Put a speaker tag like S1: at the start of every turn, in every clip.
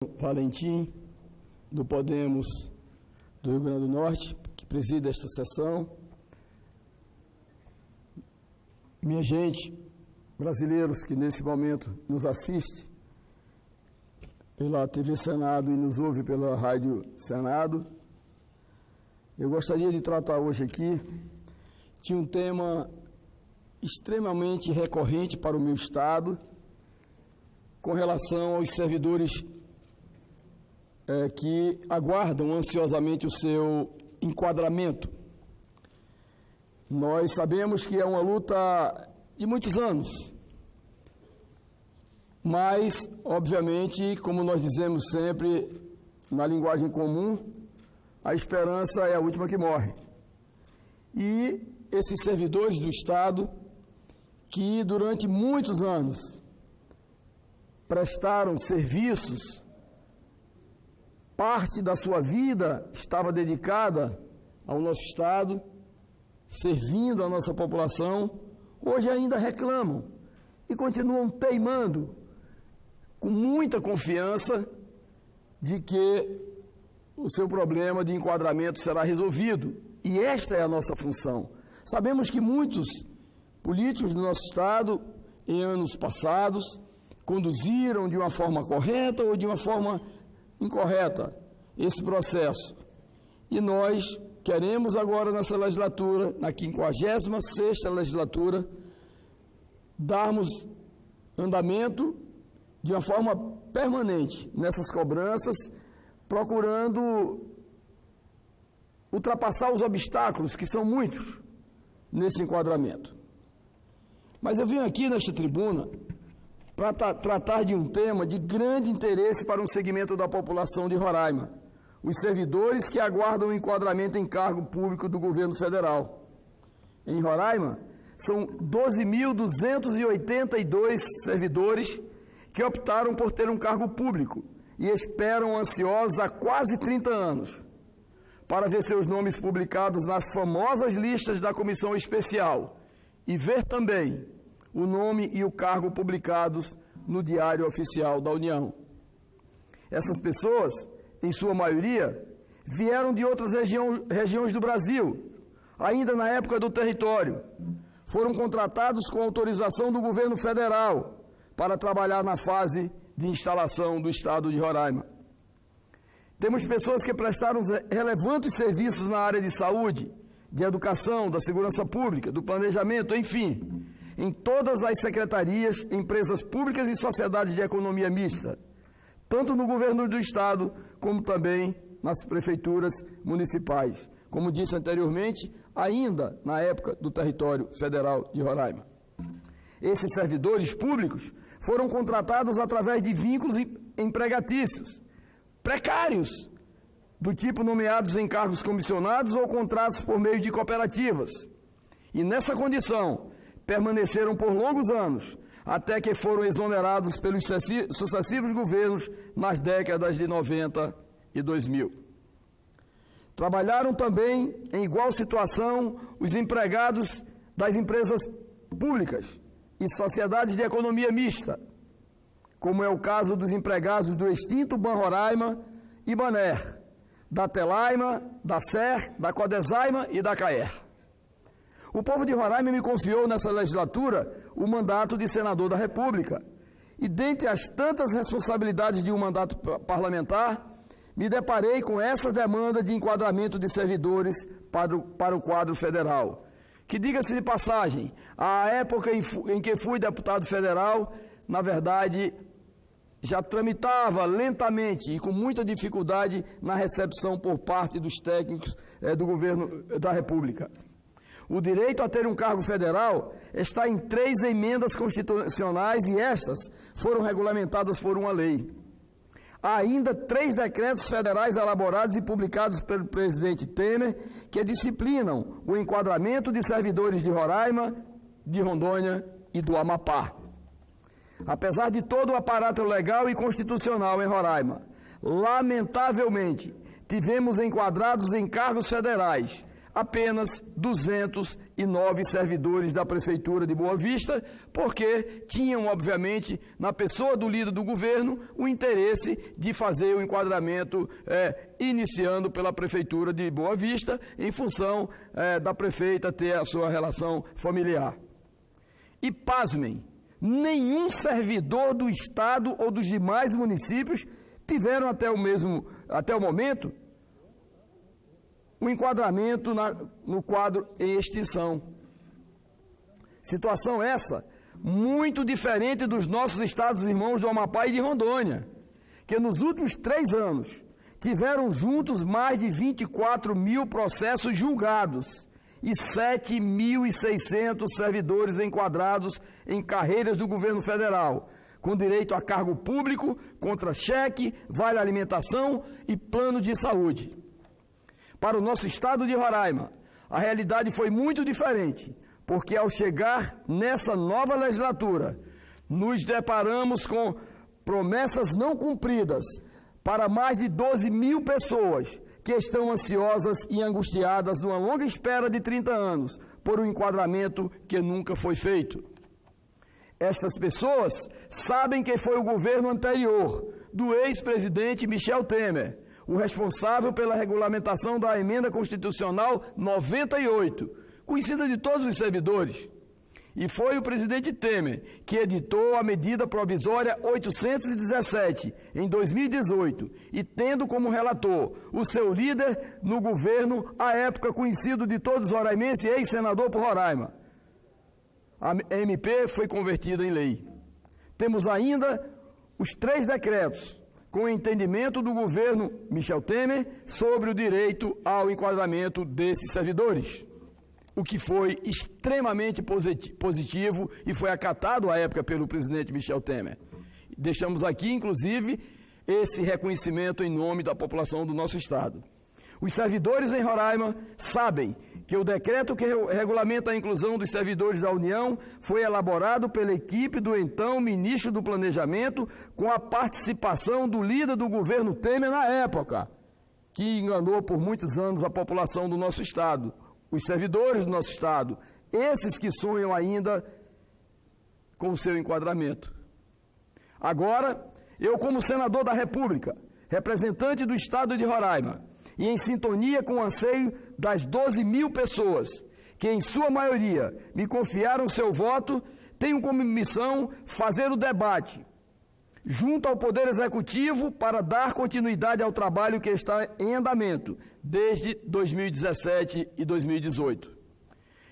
S1: Valentim, do Podemos do Rio Grande do Norte, que preside esta sessão. Minha gente, brasileiros que nesse momento nos assiste pela TV Senado e nos ouve pela Rádio Senado, eu gostaria de tratar hoje aqui de um tema extremamente recorrente para o meu Estado, com relação aos servidores que aguardam ansiosamente o seu enquadramento. Nós sabemos que é uma luta de muitos anos, mas, obviamente, como nós dizemos sempre na linguagem comum, a esperança é a última que morre. E esses servidores do Estado, que durante muitos anos prestaram serviços, parte da sua vida estava dedicada ao nosso Estado, servindo a nossa população, hoje ainda reclamam e continuam teimando com muita confiança de que o seu problema de enquadramento será resolvido. E esta é a nossa função. Sabemos que muitos políticos do nosso Estado, em anos passados, conduziram de uma forma correta ou de uma forma incorreta esse processo. E nós queremos agora nessa legislatura, na 56ª legislatura, darmos andamento de uma forma permanente nessas cobranças, procurando ultrapassar os obstáculos, que são muitos, nesse enquadramento. Mas eu vim aqui nesta tribuna para tratar de um tema de grande interesse para um segmento da população de Roraima, os servidores que aguardam o enquadramento em cargo público do governo federal. Em Roraima, são 12.282 servidores que optaram por ter um cargo público e esperam ansiosos há quase 30 anos para ver seus nomes publicados nas famosas listas da Comissão Especial e ver também o nome e o cargo publicados no Diário Oficial da União. Essas pessoas, em sua maioria, vieram de outras regiões do Brasil, ainda na época do território. Foram contratados com autorização do governo federal para trabalhar na fase de instalação do Estado de Roraima. Temos pessoas que prestaram relevantes serviços na área de saúde, de educação, da segurança pública, do planejamento, enfim, em todas as secretarias, empresas públicas e sociedades de economia mista, tanto no governo do Estado, como também nas prefeituras municipais, como disse anteriormente, ainda na época do território federal de Roraima. Esses servidores públicos foram contratados através de vínculos empregatícios, precários, do tipo nomeados em cargos comissionados ou contratos por meio de cooperativas. E nessa condição, permaneceram por longos anos, até que foram exonerados pelos sucessivos governos nas décadas de 90 e 2000. Trabalharam também em igual situação os empregados das empresas públicas e sociedades de economia mista, como é o caso dos empregados do extinto Ban Roraima e Baner, da Telaima, da SER, da Codesaima e da CAER. O povo de Roraima me confiou nessa legislatura o mandato de senador da República. E dentre as tantas responsabilidades de um mandato parlamentar, me deparei com essa demanda de enquadramento de servidores para o quadro federal. Que, diga-se de passagem, à época em que fui deputado federal, na verdade, já tramitava lentamente e com muita dificuldade na recepção por parte dos técnicos do governo da República. O direito a ter um cargo federal está em 3 emendas constitucionais e estas foram regulamentadas por uma lei. Há ainda 3 decretos federais elaborados e publicados pelo presidente Temer que disciplinam o enquadramento de servidores de Roraima, de Rondônia e do Amapá. Apesar de todo o aparato legal e constitucional em Roraima, lamentavelmente, tivemos enquadrados em cargos federais apenas 200 9 servidores da Prefeitura de Boa Vista, porque tinham, obviamente, na pessoa do líder do governo, o interesse de fazer o enquadramento iniciando pela Prefeitura de Boa Vista, em função da prefeita ter a sua relação familiar. E, pasmem, nenhum servidor do Estado ou dos demais municípios tiveram até o momento o enquadramento no quadro em extinção. Situação essa muito diferente dos nossos estados irmãos do Amapá e de Rondônia, que nos últimos 3 anos tiveram juntos mais de 24 mil processos julgados e 7.600 servidores enquadrados em carreiras do governo federal, com direito a cargo público, contra-cheque, vale-alimentação e plano de saúde. Para o nosso estado de Roraima, a realidade foi muito diferente, porque ao chegar nessa nova legislatura, nos deparamos com promessas não cumpridas para mais de 12 mil pessoas que estão ansiosas e angustiadas numa longa espera de 30 anos por um enquadramento que nunca foi feito. Estas pessoas sabem que foi o governo anterior, do ex-presidente Michel Temer, o responsável pela regulamentação da Emenda Constitucional 98, conhecida de todos os servidores. E foi o presidente Temer que editou a medida provisória 817, em 2018, e tendo como relator o seu líder no governo, à época conhecido de todos os roraimenses e ex-senador por Roraima. A MP foi convertida em lei. Temos ainda os 3 decretos, com o entendimento do governo Michel Temer sobre o direito ao enquadramento desses servidores, o que foi extremamente positivo e foi acatado à época pelo presidente Michel Temer. Deixamos aqui, inclusive, esse reconhecimento em nome da população do nosso estado. Os servidores em Roraima sabem que o decreto que regulamenta a inclusão dos servidores da União foi elaborado pela equipe do então ministro do Planejamento, com a participação do líder do governo Temer na época, que enganou por muitos anos a população do nosso estado, os servidores do nosso estado, esses que sonham ainda com o seu enquadramento. Agora, eu como senador da República, representante do estado de Roraima, e em sintonia com o anseio das 12 mil pessoas, que em sua maioria me confiaram seu voto, tenho como missão fazer o debate junto ao Poder Executivo para dar continuidade ao trabalho que está em andamento desde 2017 e 2018.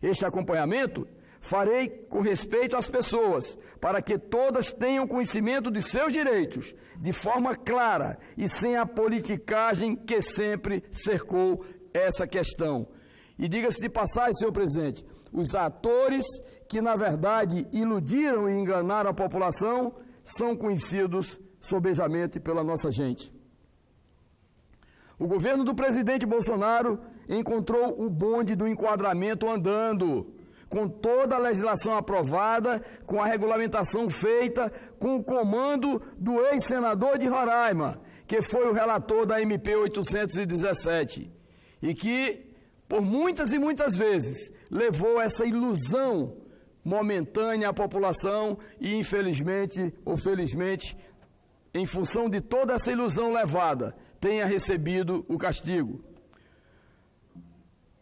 S1: Este acompanhamento farei com respeito às pessoas, para que todas tenham conhecimento de seus direitos, de forma clara e sem a politicagem que sempre cercou essa questão. E diga-se de passagem, senhor presidente, os atores que, na verdade, iludiram e enganaram a população são conhecidos sobejamente pela nossa gente. O governo do presidente Bolsonaro encontrou o bonde do enquadramento andando, com toda a legislação aprovada, com a regulamentação feita, com o comando do ex-senador de Roraima, que foi o relator da MP 817, e que, por muitas e muitas vezes, levou essa ilusão momentânea à população e, infelizmente ou felizmente, em função de toda essa ilusão levada, tenha recebido o castigo.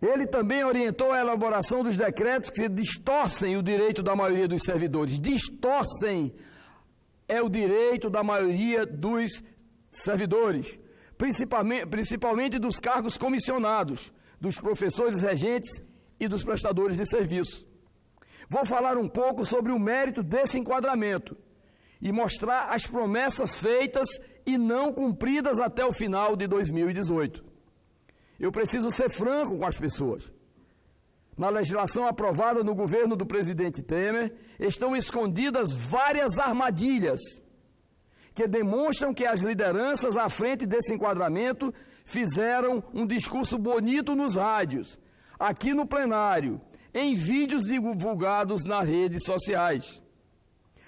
S1: Ele também orientou a elaboração dos decretos que distorcem o direito da maioria dos servidores. Distorcem o direito da maioria dos servidores, principalmente dos cargos comissionados, dos professores regentes e dos prestadores de serviço. Vou falar um pouco sobre o mérito desse enquadramento e mostrar as promessas feitas e não cumpridas até o final de 2018. Eu preciso ser franco com as pessoas. Na legislação aprovada no governo do presidente Temer, estão escondidas várias armadilhas que demonstram que as lideranças à frente desse enquadramento fizeram um discurso bonito nos rádios, aqui no plenário, em vídeos divulgados nas redes sociais,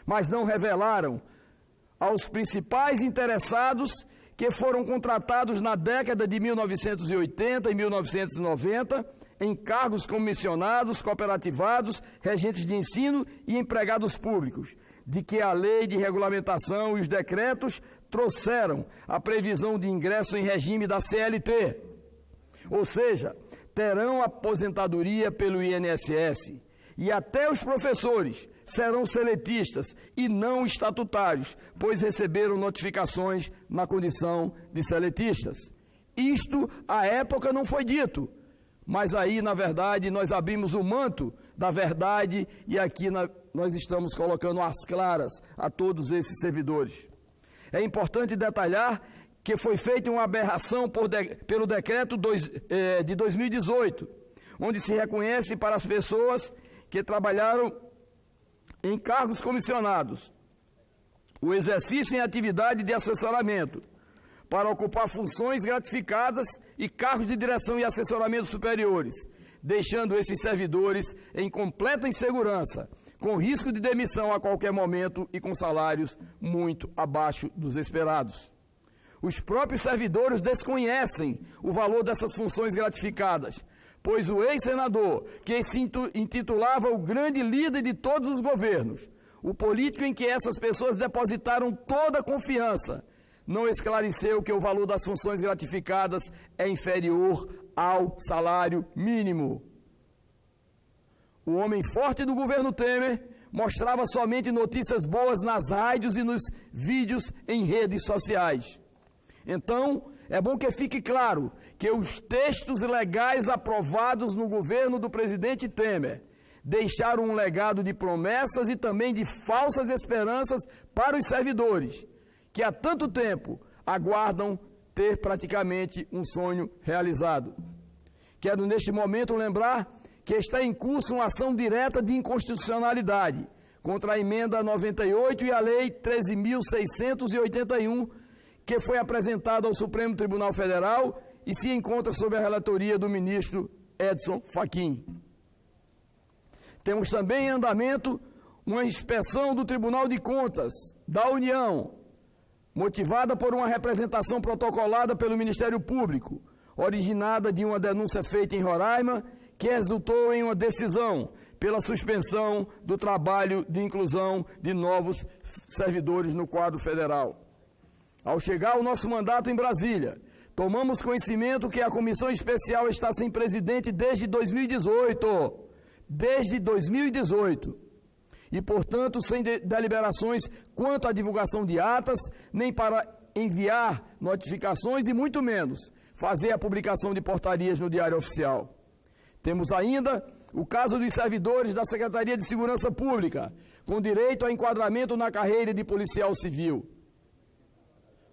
S1: mas não revelaram aos principais interessados que foram contratados na década de 1980 e 1990 em cargos comissionados, cooperativados, regentes de ensino e empregados públicos, de que a lei de regulamentação e os decretos trouxeram a previsão de ingresso em regime da CLT, ou seja, terão aposentadoria pelo INSS, e até os professores serão seletistas e não estatutários, pois receberam notificações na condição de seletistas. Isto, à época, não foi dito, mas aí, na verdade, nós abrimos o manto da verdade e aqui nós estamos colocando às claras a todos esses servidores. É importante detalhar que foi feita uma aberração pelo decreto de 2018, onde se reconhece para as pessoas que trabalharam em cargos comissionados o exercício em atividade de assessoramento para ocupar funções gratificadas e cargos de direção e assessoramento superiores, deixando esses servidores em completa insegurança, com risco de demissão a qualquer momento e com salários muito abaixo dos esperados. Os próprios servidores desconhecem o valor dessas funções gratificadas, pois o ex-senador, que se intitulava o grande líder de todos os governos, o político em que essas pessoas depositaram toda a confiança, não esclareceu que o valor das funções gratificadas é inferior ao salário mínimo. O homem forte do governo Temer mostrava somente notícias boas nas rádios e nos vídeos em redes sociais. Então, é bom que fique claro que os textos legais aprovados no governo do presidente Temer deixaram um legado de promessas e também de falsas esperanças para os servidores, que há tanto tempo aguardam ter praticamente um sonho realizado. Quero neste momento lembrar que está em curso uma ação direta de inconstitucionalidade contra a emenda 98 e a lei 13.681, que foi apresentada ao Supremo Tribunal Federal e se encontra sob a relatoria do ministro Edson Fachin. Temos também em andamento uma inspeção do Tribunal de Contas da União, motivada por uma representação protocolada pelo Ministério Público, originada de uma denúncia feita em Roraima, que resultou em uma decisão pela suspensão do trabalho de inclusão de novos servidores no quadro federal. Ao chegar o nosso mandato em Brasília, tomamos conhecimento que a comissão especial está sem presidente desde 2018. E, portanto, sem deliberações quanto à divulgação de atas, nem para enviar notificações e muito menos fazer a publicação de portarias no Diário Oficial. Temos ainda o caso dos servidores da Secretaria de Segurança Pública, com direito a enquadramento na carreira de policial civil.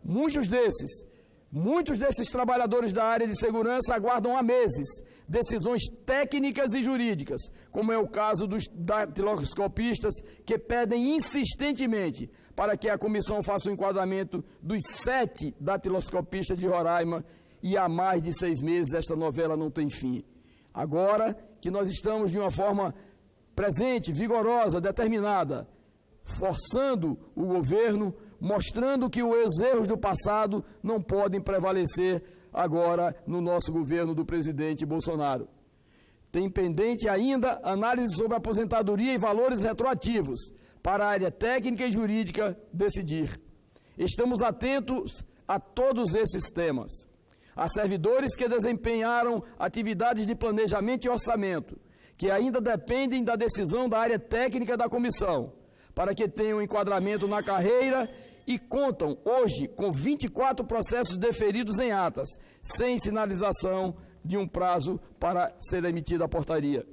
S1: Muitos desses trabalhadores da área de segurança aguardam há meses decisões técnicas e jurídicas, como é o caso dos datiloscopistas, que pedem insistentemente para que a comissão faça o enquadramento dos 7 datiloscopistas de Roraima, e há mais de 6 meses esta novela não tem fim. Agora que nós estamos de uma forma presente, vigorosa, determinada, forçando o governo, mostrando que os erros do passado não podem prevalecer agora no nosso governo do presidente Bolsonaro. Tem pendente ainda análise sobre aposentadoria e valores retroativos para a área técnica e jurídica decidir. Estamos atentos a todos esses temas. Há servidores que desempenharam atividades de planejamento e orçamento, que ainda dependem da decisão da área técnica da comissão, para que tenham enquadramento na carreira e contam hoje com 24 processos deferidos em atas, sem sinalização de um prazo para ser emitida a portaria.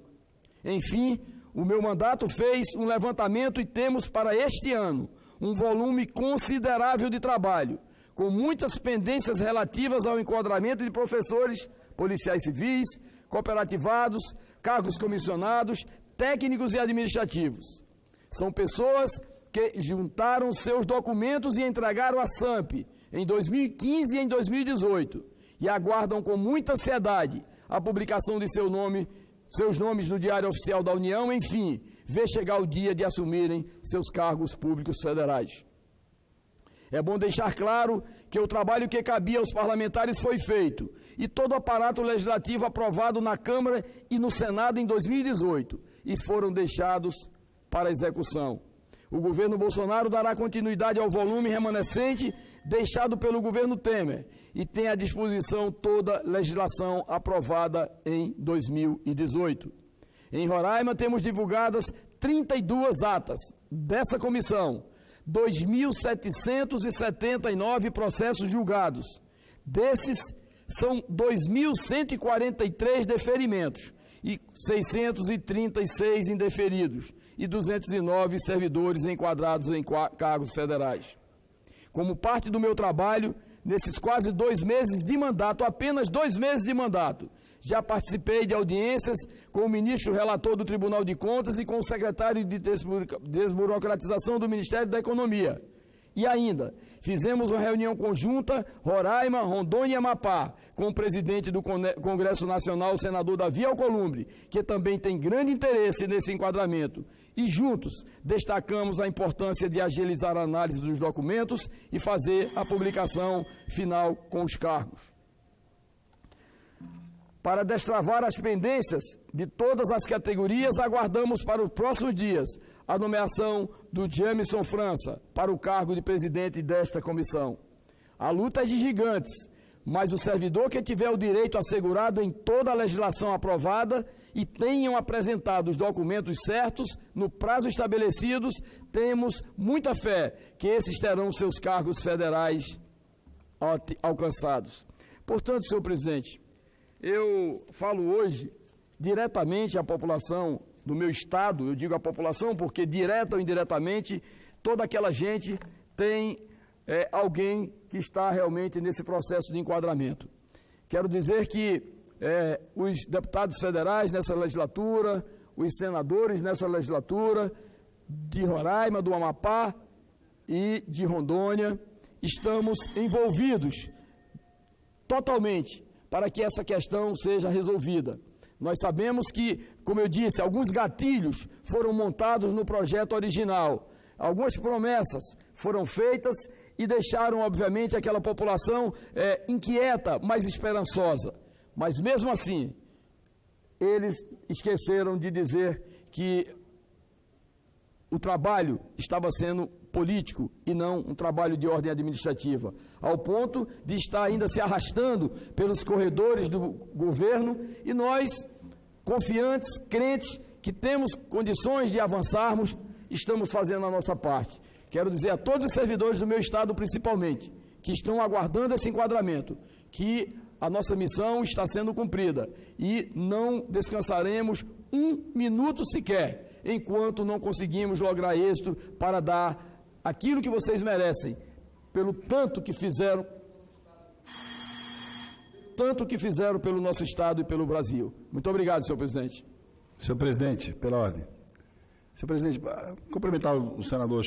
S1: Enfim, o meu mandato fez um levantamento e temos para este ano um volume considerável de trabalho, com muitas pendências relativas ao enquadramento de professores, policiais civis, cooperativados, cargos comissionados, técnicos e administrativos. São pessoas que juntaram seus documentos e entregaram à SAMP em 2015 e em 2018 e aguardam com muita ansiedade a publicação de seus nomes no Diário Oficial da União, enfim, ver chegar o dia de assumirem seus cargos públicos federais. É bom deixar claro que o trabalho que cabia aos parlamentares foi feito e todo o aparato legislativo aprovado na Câmara e no Senado em 2018 e foram deixados para execução. O governo Bolsonaro dará continuidade ao volume remanescente deixado pelo governo Temer e tem à disposição toda a legislação aprovada em 2018. Em Roraima, temos divulgadas 32 atas dessa comissão, 2.779 processos julgados. Desses, são 2.143 deferimentos e 636 indeferidos e 209 servidores enquadrados em cargos federais. Como parte do meu trabalho, nesses quase 2 meses de mandato, apenas 2 meses de mandato, já participei de audiências com o ministro relator do Tribunal de Contas e com o secretário de Desburocratização do Ministério da Economia. E ainda, fizemos uma reunião conjunta, Roraima, Rondônia e Amapá, com o presidente do Congresso Nacional, o senador Davi Alcolumbre, que também tem grande interesse nesse enquadramento. E juntos destacamos a importância de agilizar a análise dos documentos e fazer a publicação final com os cargos. Para destravar as pendências de todas as categorias, aguardamos para os próximos dias a nomeação do Jameson França para o cargo de presidente desta comissão. A luta é de gigantes, mas o servidor que tiver o direito assegurado em toda a legislação aprovada e tenham apresentado os documentos certos no prazo estabelecidos, temos muita fé que esses terão seus cargos federais alcançados. Portanto, senhor presidente, eu falo hoje diretamente à população do meu estado, eu digo à população porque direta ou indiretamente toda aquela gente tem alguém que está realmente nesse processo de enquadramento. Quero dizer que os deputados federais nessa legislatura, os senadores nessa legislatura, de Roraima, do Amapá e de Rondônia, estamos envolvidos totalmente para que essa questão seja resolvida. Nós sabemos que, como eu disse, alguns gatilhos foram montados no projeto original, algumas promessas foram feitas e deixaram, obviamente, aquela população inquieta, mas esperançosa. Mas, mesmo assim, eles esqueceram de dizer que o trabalho estava sendo político e não um trabalho de ordem administrativa, ao ponto de estar ainda se arrastando pelos corredores do governo e nós, confiantes, crentes, que temos condições de avançarmos, estamos fazendo a nossa parte. Quero dizer a todos os servidores do meu estado, principalmente, que estão aguardando esse enquadramento, que a nossa missão está sendo cumprida e não descansaremos um minuto sequer, enquanto não conseguimos lograr êxito para dar aquilo que vocês merecem, pelo tanto que fizeram pelo nosso estado e pelo Brasil. Muito obrigado, senhor presidente.
S2: Senhor presidente, pela ordem. Senhor presidente, cumprimentar o senador